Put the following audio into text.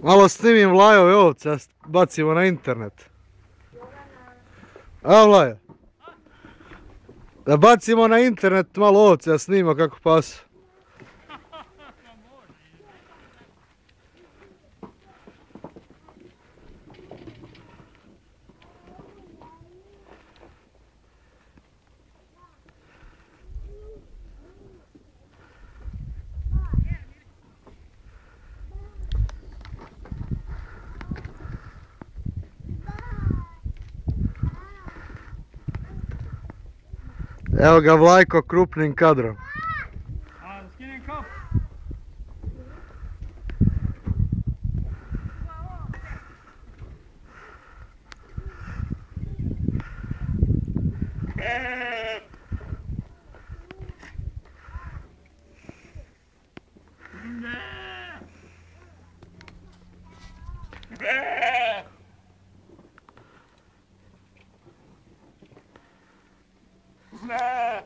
Malo snimim Vlajove ovce, bacimo na internet. A Vlaja? Da bacimo na internet malo ovce, da snima kako pasu. Evo ga Vlajko krupnim kadrom. A, da skinem kap. Ne!